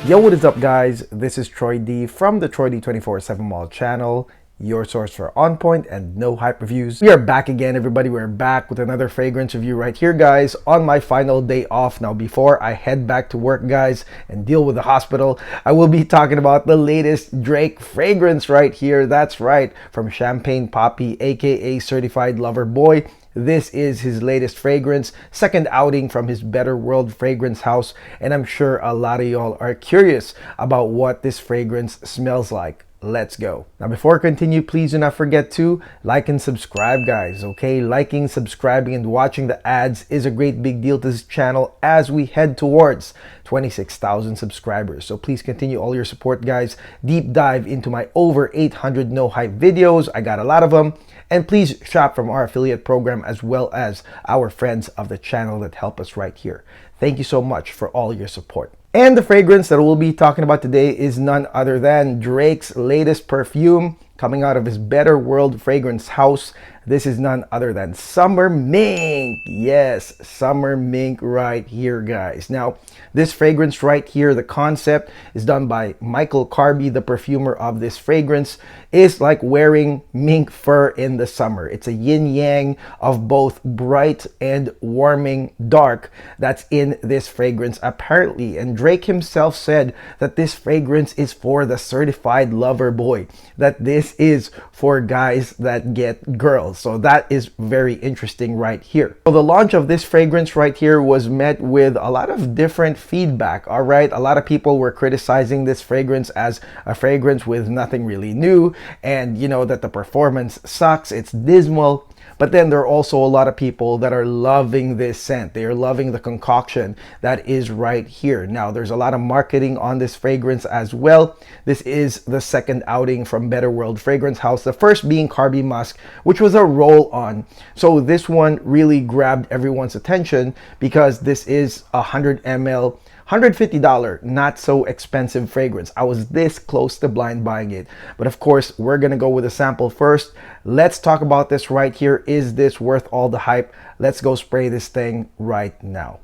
Yo, what is up guys? This is Troy D from the Troy D 24/7 Mall channel, your source for on point and no hype reviews. We are back again, everybody. We're back with another fragrance review right here, guys, on my final day off. Now, before I head back to work, guys, and deal with the hospital, I will be talking about the latest Drake fragrance right here. That's right, from Champagne Papi, aka Certified Lover Boy. This is his latest fragrance, second outing from his Better World fragrance house, and I'm sure a lot of y'all are curious about what this fragrance smells like. Let's go. Now, before I continue, please do not forget to like and subscribe, guys, okay? Liking, subscribing, and watching the ads is a great big deal to this channel as we head towards 26,000 subscribers. So please continue all your support, guys. Deep dive into my over 800 no hype videos. I got a lot of them. And please shop from our affiliate program as well as our friends of the channel that help us right here. Thank you so much for all your support. And the fragrance that we'll be talking about today is none other than Drake's latest perfume coming out of his Better World fragrance house. This is none other than Summer Mink. Yes, Summer Mink right here, guys. Now, this fragrance right here, the concept is done by Michael Carby, the perfumer of this fragrance, is like wearing mink fur in the summer. It's a yin-yang of both bright and warming dark that's in this fragrance, apparently. And Drake himself said that this fragrance is for the certified lover boy, that this is for guys that get girls. So that is very interesting right here. So the launch of this fragrance right here was met with a lot of different feedback. All right, a lot of people were criticizing this fragrance as a fragrance with nothing really new, and you know that the performance sucks, it's dismal. But then there are also a lot of people that are loving this scent. They are loving the concoction that is right here. Now, there's a lot of marketing on this fragrance as well. This is the second outing from Better World Fragrance House. The first being Carby Musk, which was a roll-on. So this one really grabbed everyone's attention because this is 100 ml. $150, not so expensive fragrance. I was this close to blind buying it. But of course, we're gonna go with a sample first. Let's talk about this right here. Is this worth all the hype? Let's go spray this thing right now.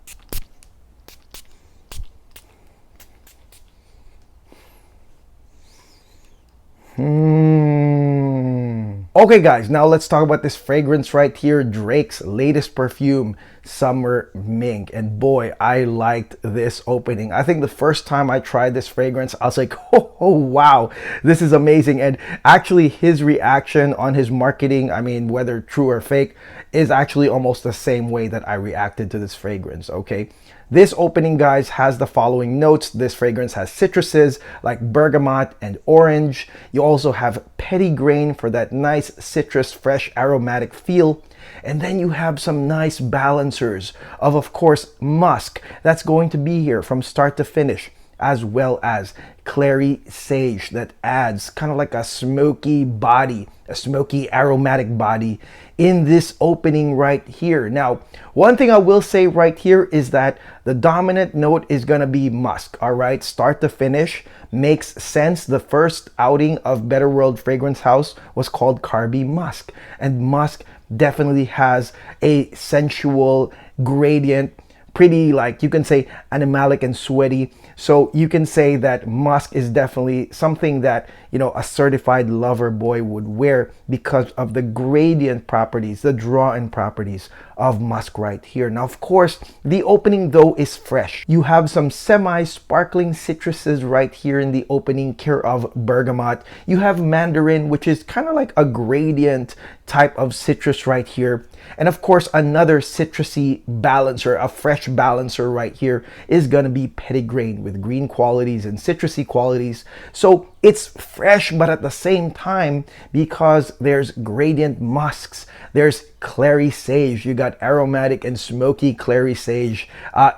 Okay guys, now let's talk about this fragrance right here, Drake's latest perfume, Summer Mink. And boy, I liked this opening. I think the first time I tried this fragrance, I was like, oh wow, this is amazing. And actually his reaction on his marketing, I mean, whether true or fake, is actually almost the same way that I reacted to this fragrance, okay? This opening, guys, has the following notes. This fragrance has citruses like bergamot and orange. You also have petitgrain for that nice citrus, fresh, aromatic feel. And then you have some nice balancers of course, musk. That's going to be here from start to finish, as well as clary sage that adds kind of like a smoky body, a smoky aromatic body in this opening right here. Now, one thing I will say right here is that the dominant note is gonna be musk, all right? Start to finish makes sense. The first outing of Better World Fragrance House was called Carby Musk, and musk definitely has a sensual gradient, pretty, like you can say, animalic and sweaty. So you can say that musk is definitely something that, you know, a certified lover boy would wear because of the gradient properties, the draw-in properties of musk right here. Now, of course, the opening though is fresh. You have some semi-sparkling citruses right here in the opening, care of bergamot. You have mandarin, which is kind of like a gradient type of citrus right here. And of course, another citrusy balancer, a fresh balancer right here, is gonna be petitgrain with green qualities and citrusy qualities. So it's fresh, but at the same time, because there's gradient musks, there's clary sage, you got aromatic and smoky clary sage.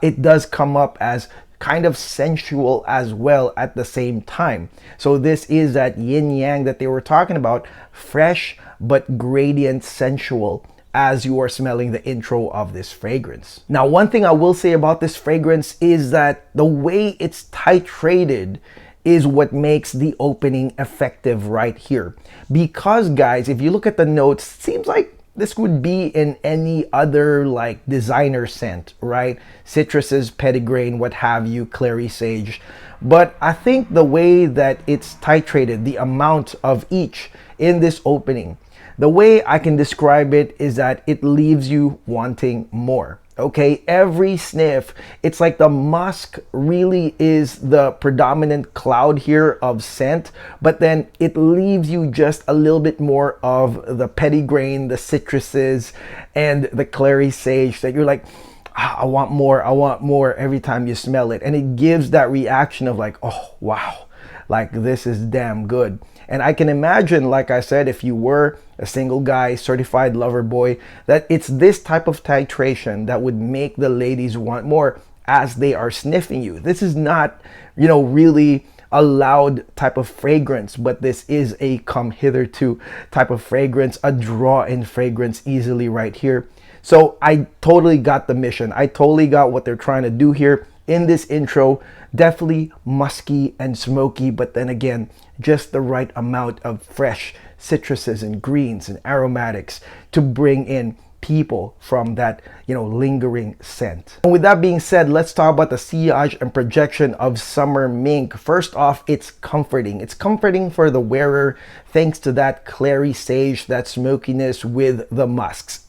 It does come up as kind of sensual as well at the same time. So this is that yin yang that they were talking about, fresh but gradient sensual, as you are smelling the intro of this fragrance. Now, one thing I will say about this fragrance is that the way it's titrated is what makes the opening effective right here. Because guys, if you look at the notes, it seems like this would be in any other like designer scent, right? Citruses, petitgrain, what have you, clary sage. But I think the way that it's titrated, the amount of each in this opening, the way I can describe it is that it leaves you wanting more. Okay, every sniff, it's like the musk really is the predominant cloud here of scent, but then it leaves you just a little bit more of the petitgrain, the citruses, and the clary sage that you're like, I want more every time you smell it. And it gives that reaction of like, oh, wow, like this is damn good. And I can imagine, like I said, if you were a single guy, certified lover boy, that it's this type of titration that would make the ladies want more as they are sniffing you. This is not, you know, really a loud type of fragrance, but this is a come hitherto type of fragrance, a draw-in fragrance easily right here. So I totally got the mission. I totally got what they're trying to do here in this intro. Definitely musky and smoky, but then again, just the right amount of fresh citruses and greens and aromatics to bring in people from that, you know, lingering scent. And with that being said, let's talk about the sillage and projection of Summer Mink. First off, it's comforting. It's comforting for the wearer thanks to that clary sage, that smokiness with the musks.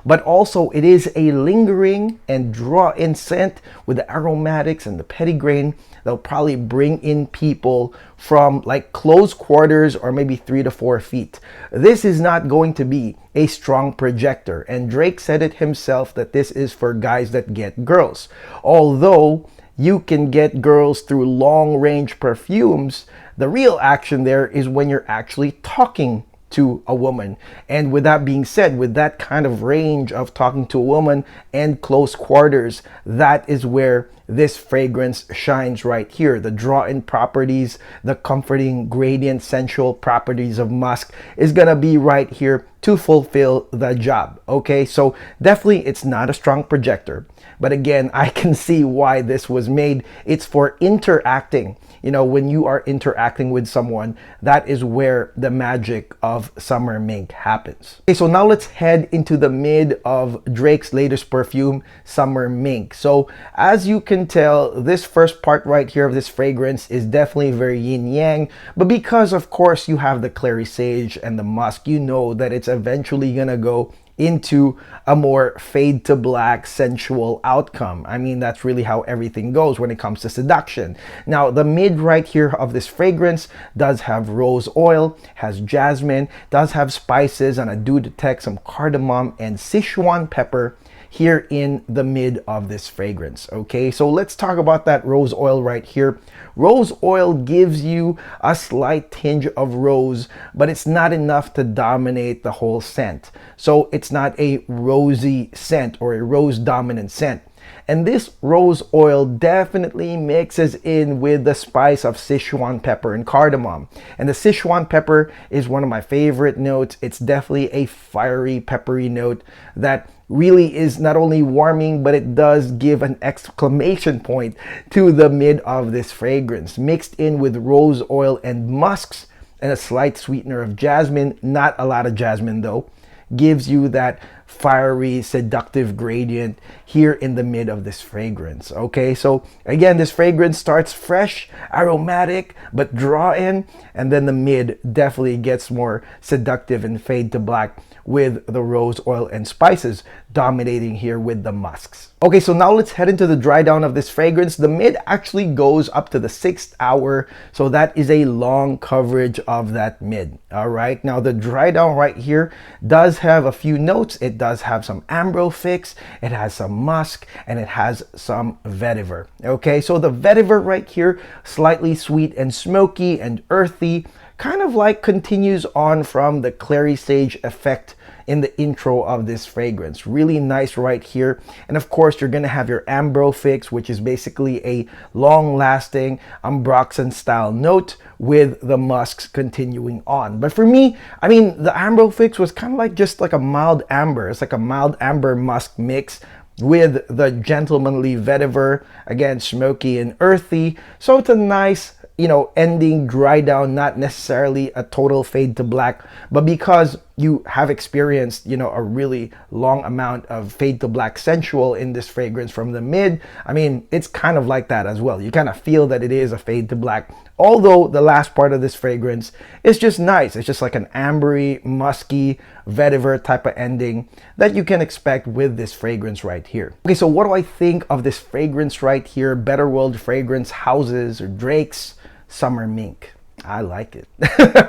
But also it is a lingering and draw-in scent with the aromatics and the petitgrain that'll probably bring in people from like close quarters or maybe 3 to 4 feet. This is not going to be a strong projector, and Drake said it himself that this is for guys that get girls. Although you can get girls through long-range perfumes, the real action there is when you're actually talking to a woman. And with that being said, with that kind of range of talking to a woman and close quarters, that is where this fragrance shines right here. The draw-in properties, the comforting gradient sensual properties of musk is gonna be right here to fulfill the job. Okay, so definitely it's not a strong projector, but again, I can see why this was made. It's for interacting. You know, when you are interacting with someone, that is where the magic of Summer Mink happens. Okay, so now let's head into the mid of Drake's latest perfume, Summer Mink. So as you can tell, this first part right here of this fragrance is definitely very yin-yang, but because of course you have the clary sage and the musk, you know that it's eventually gonna go into a more fade to black sensual outcome. I mean, that's really how everything goes when it comes to seduction. Now, the mid right here of this fragrance does have rose oil, has jasmine, does have spices, and I do detect some cardamom and Sichuan pepper here in the mid of this fragrance. Okay, so let's talk about that rose oil right here. Rose oil gives you a slight tinge of rose, but it's not enough to dominate the whole scent. So it's not a rosy scent or a rose dominant scent. And this rose oil definitely mixes in with the spice of Sichuan pepper and cardamom. And the Sichuan pepper is one of my favorite notes. It's definitely a fiery, peppery note that really is not only warming, but it does give an exclamation point to the mid of this fragrance. Mixed in with rose oil and musks and a slight sweetener of jasmine, not a lot of jasmine though, gives you that fiery, seductive gradient here in the mid of this fragrance. Okay, so again, this fragrance starts fresh, aromatic, but draw in, and then the mid definitely gets more seductive and fade to black with the rose oil and spices dominating here with the musks. Okay, so now let's head into the dry down of this fragrance. The mid actually goes up to the 6th hour, so that is a long coverage of that mid. All right, now the dry down right here does have a few notes. It does have some ambro fix, it has some musk, and it has some vetiver. Okay, so the vetiver right here, slightly sweet and smoky and earthy, kind of like continues on from the clary sage effect in the intro of this fragrance. Really nice right here. And of course, you're gonna have your ambro fix, which is basically a long-lasting Ambroxan style note with the musks continuing on. But for me, I mean, the ambro fix was kind of like just like a mild amber. It's like a mild amber musk mix with the gentlemanly vetiver, again, smoky and earthy. So it's a nice, you know, ending dry down, not necessarily a total fade to black, but because you have experienced, you know, a really long amount of fade to black sensual in this fragrance from the mid, I mean, it's kind of like that as well. You kind of feel that it is a fade to black, although the last part of this fragrance is just nice. It's just like an ambery, musky, vetiver type of ending that you can expect with this fragrance right here. Okay, so what do I think of this fragrance right here? Better World Fragrance Houses or Drake's Summer Mink. I like it,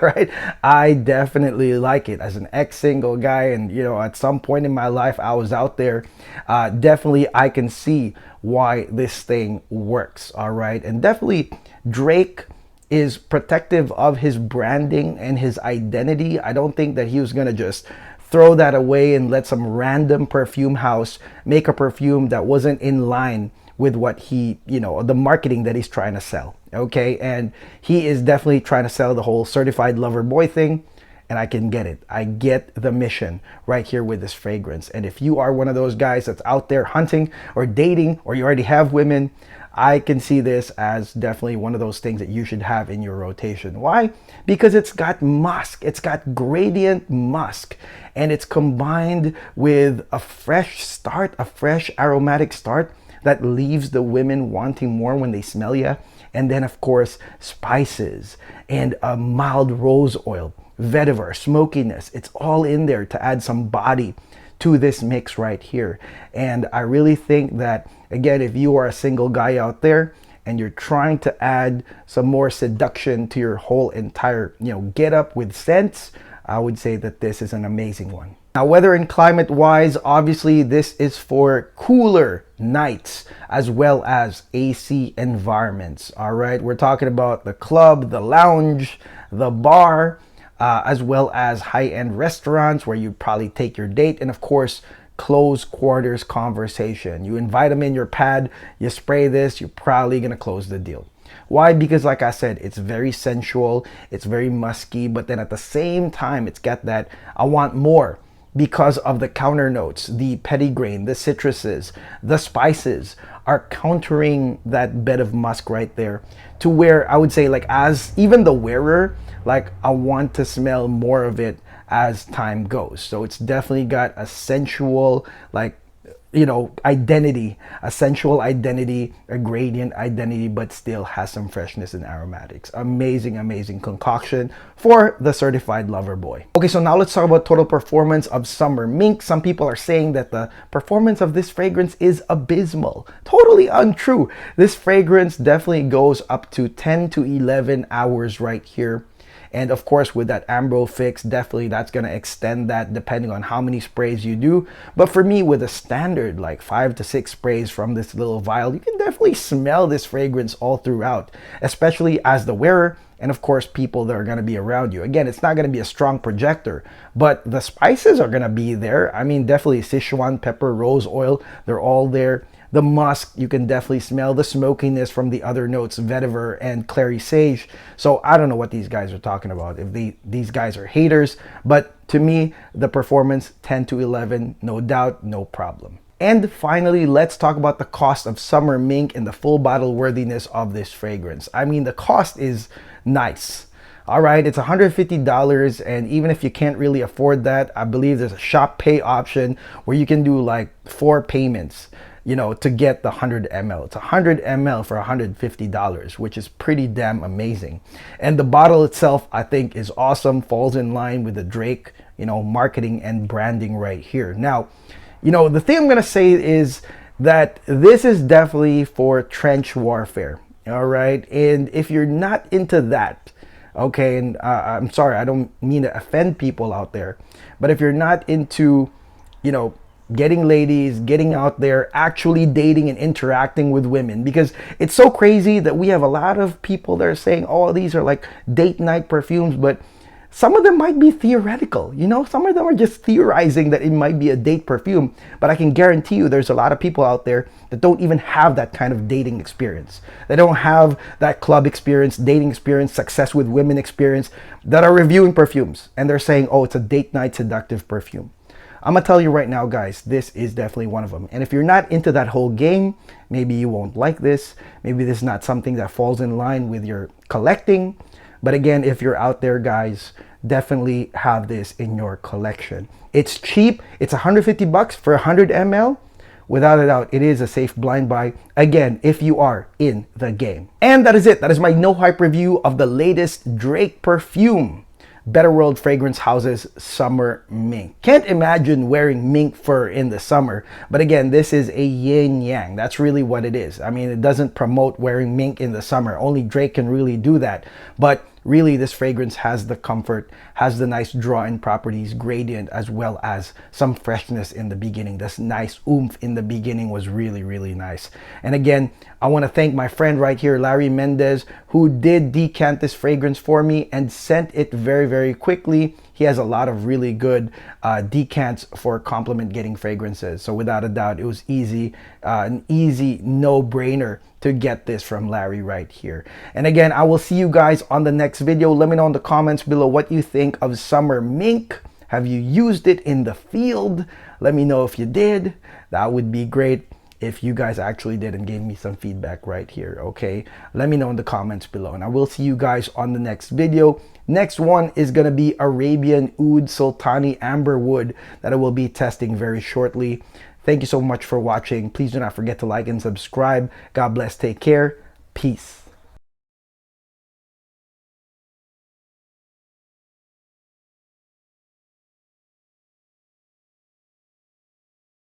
right? I definitely like it. As an ex-single guy, and you know, at some point in my life I was out there, definitely I can see why this thing works, all right? And definitely Drake is protective of his branding and his identity. I don't think that he was gonna just throw that away and let some random perfume house make a perfume that wasn't in line with what he, you know, the marketing that he's trying to sell. Okay, and he is definitely trying to sell the whole certified lover boy thing, and I can get it. I get the mission right here with this fragrance. And if you are one of those guys that's out there hunting or dating, or you already have women, I can see this as definitely one of those things that you should have in your rotation. Why? Because it's got musk, it's got gradient musk, and it's combined with a fresh start, a fresh aromatic start that leaves the women wanting more when they smell you. And then of course, spices and a mild rose oil, vetiver, smokiness. It's all in there to add some body to this mix right here. And I really think that, again, if you are a single guy out there and you're trying to add some more seduction to your whole entire, you know, get up with scents, I would say that this is an amazing one. Now, weather and climate wise, obviously this is for cooler nights as well as AC environments. All right, we're talking about the club, the lounge, the bar, as well as high-end restaurants where you probably take your date, and of course, close quarters conversation. You invite them in your pad, you spray this, you're probably gonna close the deal. Why? Because like I said, it's very sensual, it's very musky, but then at the same time, it's got that I want more, because of the counter notes, the petitgrain, the citruses, the spices are countering that bed of musk right there, to where I would say, like, as even the wearer, like, I want to smell more of it as time goes. So it's definitely got a sensual, like, you know, identity, a sensual identity, a gradient identity, but still has some freshness and aromatics. Amazing, amazing concoction for the certified lover boy. Okay, so now let's talk about total performance of Summer Mink. Some people are saying that the performance of this fragrance is abysmal. Totally untrue. This fragrance definitely goes up to 10 to 11 hours right here. And of course, with that Ambro fix, definitely that's going to extend that depending on how many sprays you do. But for me, with a standard like 5 to 6 sprays from this little vial, you can definitely smell this fragrance all throughout, especially as the wearer. And of course, people that are going to be around you. Again, it's not going to be a strong projector, but the spices are going to be there. I mean, definitely Sichuan pepper, rose oil, they're all there. The musk, you can definitely smell the smokiness from the other notes, vetiver and clary sage. So I don't know what these guys are talking about, if these guys are haters, but to me, the performance 10 to 11, no doubt, no problem. And finally, let's talk about the cost of Summer Mink and the full bottle worthiness of this fragrance. I mean, the cost is nice. All right, it's $150, and even if you can't really afford that, I believe there's a shop pay option where you can do like 4 payments, you know, to get the 100 ml. It's 100 ml for $150, which is pretty damn amazing. And the bottle itself, I think, is awesome, falls in line with the Drake, you know, marketing and branding right here. Now, you know, the thing I'm gonna say is that this is definitely for trench warfare, all right? And if you're not into that, okay, and I'm sorry, I don't mean to offend people out there, but if you're not into, you know, getting ladies, getting out there, actually dating and interacting with women, because it's so crazy that we have a lot of people that are saying, oh, these are like date night perfumes, but some of them might be theoretical, you know, some of them are just theorizing that it might be a date perfume, but I can guarantee you there's a lot of people out there that don't even have that kind of dating experience. They don't have that club experience, dating experience, success with women experience, that are reviewing perfumes, and they're saying, oh, it's a date night seductive perfume. I'm gonna tell you right now, guys, this is definitely one of them. And if you're not into that whole game, maybe you won't like this. Maybe this is not something that falls in line with your collecting. But again, if you're out there, guys, definitely have this in your collection. It's cheap. It's 150 bucks for 100 ml. Without a doubt, it is a safe blind buy, again, if you are in the game. And that is it. That is my no hype review of the latest Drake Perfume Better World Fragrance Houses Summer Mink. Can't imagine wearing mink fur in the summer, but again, this is a yin yang. That's really what it is. I mean, it doesn't promote wearing mink in the summer. Only Drake can really do that. But really, this fragrance has the comfort, has the nice draw-in properties, gradient, as well as some freshness in the beginning. This nice oomph in the beginning was really, really nice. And again, I want to thank my friend right here, Larry Mendez, who did decant this fragrance for me and sent it very, very quickly. He has a lot of really good decants for compliment getting fragrances. So without a doubt, it was easy, an easy no-brainer to get this from Larry right here. And again, I will see you guys on the next video. Let me know in the comments below what you think of Summer Mink. Have you used it in the field? Let me know if you did. That would be great if you guys actually did and gave me some feedback right here, okay? Let me know in the comments below, and I will see you guys on the next video. Next one is gonna be Arabian Oud Sultani Amberwood that I will be testing very shortly. Thank you so much for watching. Please do not forget to like and subscribe. God bless. Take care. Peace.